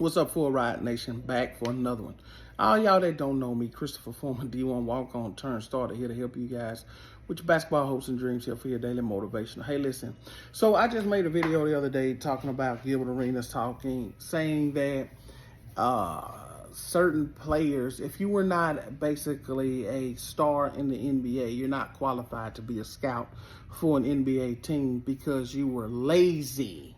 What's up, Full Ride Nation? Back for another one. All y'all that don't know me, Christopher Foreman, D1 walk-on turn starter, here to help you guys with your basketball hopes and dreams, here for your daily motivation. Hey, listen. So I just made a video the other day talking about Gilbert Arenas saying that certain players, if you were not basically a star in the NBA, you're not qualified to be a scout for an NBA team because you were lazy.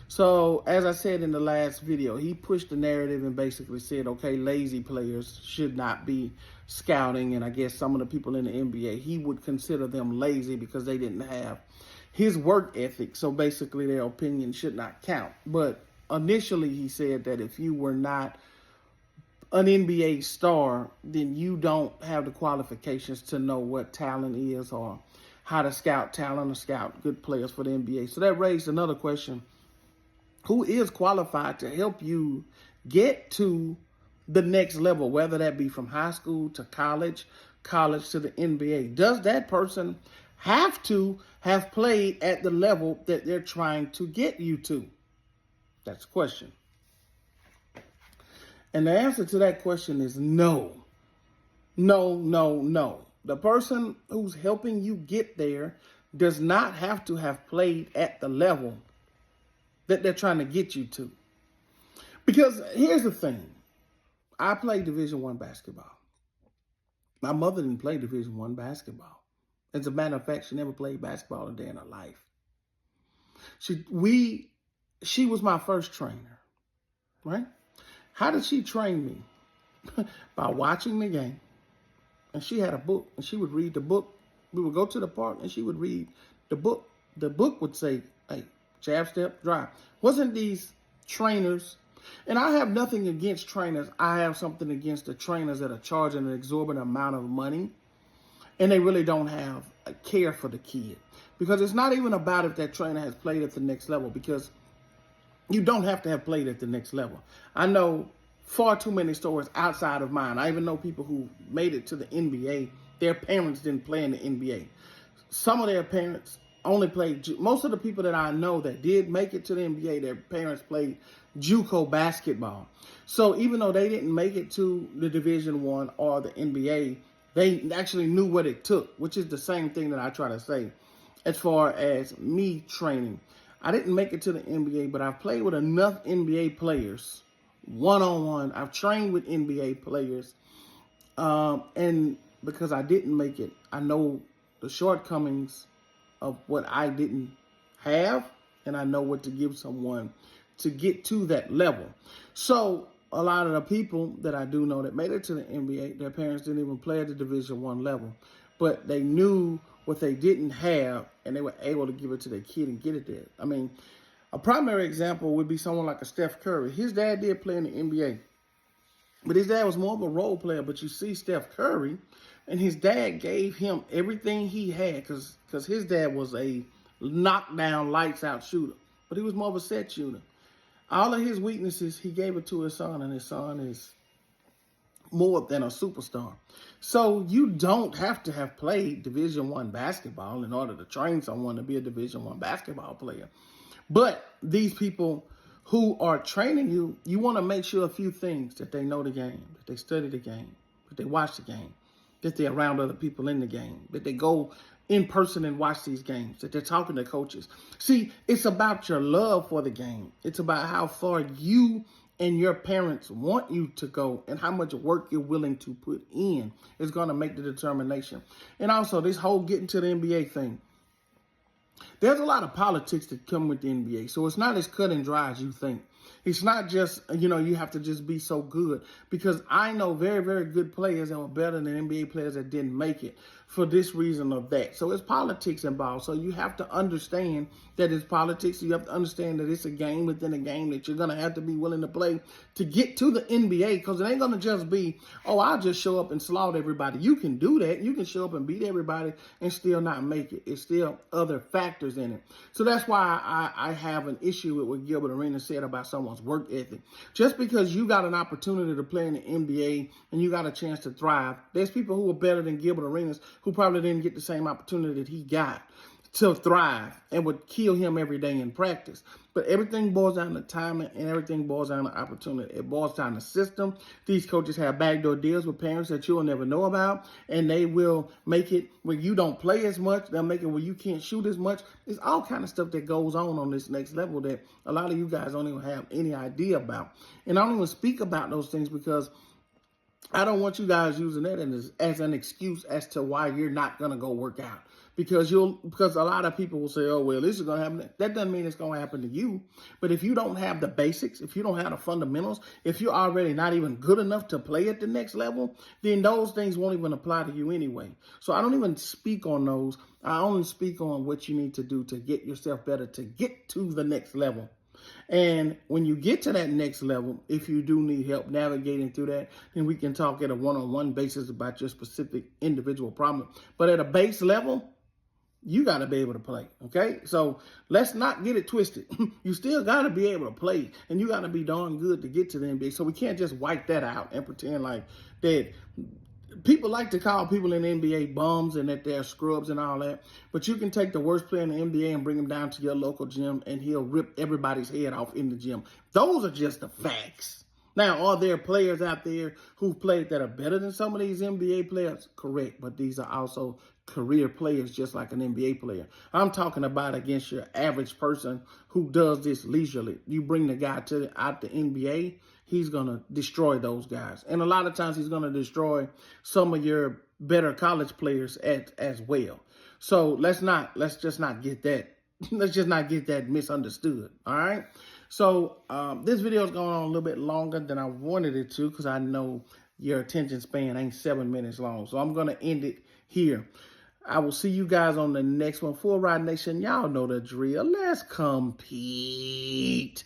So, as I said in the last video, he pushed the narrative and basically said, okay, lazy players should not be scouting. And I guess some of the people in the NBA, he would consider them lazy because they didn't have his work ethic. So basically their opinion should not count. But initially he said that if you were not an NBA star, then you don't have the qualifications to know what talent is or how to scout talent or scout good players for the NBA. So that raised another question. Who is qualified to help you get to the next level, whether that be from high school to college to the NBA? Does that person have to have played at the level that they're trying to get you to? That's the question. And the answer to that question is no. No, no, no. The person who's helping you get there does not have to have played at the level that they're trying to get you to. Because here's the thing. I played Division I basketball. My mother didn't play Division I basketball. As a matter of fact, she never played basketball a day in her life. She was my first trainer, right? How did she train me? By watching the game. And she had a book, and she would read the book. We would go to the park, and she would read the book. The book would say, hey, jab, step, drive. Wasn't these trainers, and I have nothing against trainers. I have something against the trainers that are charging an exorbitant amount of money, and they really don't have a care for the kid. Because it's not even about if that trainer has played at the next level, because you don't have to have played at the next level. I know far too many stories outside of mine. I even know people who made it to the NBA. Their parents didn't play in the NBA. Some of their parents only played, most of the people that I know that did make it to the NBA, their parents played JUCO basketball. So even though they didn't make it to the Division I or the NBA, they actually knew what it took, which is the same thing that I try to say as far as me training. I didn't make it to the NBA, but I've played with enough NBA players one-on-one. I've trained with NBA players. And because I didn't make it, I know the shortcomings of what I didn't have, and I know what to give someone to get to that level. So a lot of the people that I do know that made it to the NBA, their parents didn't even play at the Division I level, but they knew what they didn't have, and they were able to give it to their kid and get it there. I mean, a primary example would be someone like a Steph Curry. His dad did play in the NBA, but his dad was more of a role player. But you see Steph Curry, and his dad gave him everything he had because his dad was a knockdown, lights-out shooter. But he was more of a set shooter. All of his weaknesses, he gave it to his son, and his son is more than a superstar. So you don't have to have played Division I basketball in order to train someone to be a Division I basketball player. But these people who are training you, you want to make sure a few things: that they know the game, that they study the game, that they watch the game, that they're around other people in the game, that they go in person and watch these games, that they're talking to coaches. See, it's about your love for the game. It's about how far you and your parents want you to go and how much work you're willing to put in is going to make the determination. And also this whole getting to the NBA thing. There's a lot of politics that come with the NBA, so it's not as cut and dry as you think. It's not just, you have to just be so good, because I know very, very good players that were better than NBA players that didn't make it for this reason or that. So it's politics involved. So you have to understand that it's politics. You have to understand that it's a game within a game that you're going to have to be willing to play to get to the NBA, because it ain't going to just be, oh, I'll just show up and slaughter everybody. You can do that. You can show up and beat everybody and still not make it. It's still other factors in it. So that's why I have an issue with what Gilbert Arenas said about someone's work ethic. Just because you got an opportunity to play in the NBA and you got a chance to thrive, there's people who are better than Gilbert Arenas who probably didn't get the same opportunity that he got. to thrive and would kill him every day in practice. But everything boils down to timing and everything boils down to opportunity. It boils down to system. These coaches have backdoor deals with parents that you'll never know about, and they will make it where you don't play as much. They'll make it where you can't shoot as much. It's all kind of stuff that goes on this next level that a lot of you guys don't even have any idea about. And I don't even speak about those things because I don't want you guys using that as an excuse as to why you're not going to go work out. Because a lot of people will say, oh, well, this is going to happen. That doesn't mean it's going to happen to you. But if you don't have the basics, if you don't have the fundamentals, if you're already not even good enough to play at the next level, then those things won't even apply to you anyway. So I don't even speak on those. I only speak on what you need to do to get yourself better, to get to the next level. And when you get to that next level, if you do need help navigating through that, then we can talk at a one-on-one basis about your specific individual problem. But at a base level, you got to be able to play, okay? So let's not get it twisted. You still got to be able to play, and you got to be darn good to get to the NBA. So we can't just wipe that out and pretend like that. People like to call people in the NBA bums and that they're scrubs and all that. But you can take the worst player in the NBA and bring him down to your local gym, and he'll rip everybody's head off in the gym. Those are just the facts. Now, are there players out there who've played that are better than some of these NBA players? Correct, but these are also career players just like an NBA player. I'm talking about against your average person who does this leisurely. You bring the guy out the NBA, he's going to destroy those guys. And a lot of times he's going to destroy some of your better college players as well. So let's just not get that. Let's just not get that misunderstood. All right. So this video is going on a little bit longer than I wanted it to because I know your attention span ain't 7 minutes long. So I'm going to end it here. I will see you guys on the next one. Full Ride Nation, y'all know the drill. Let's compete.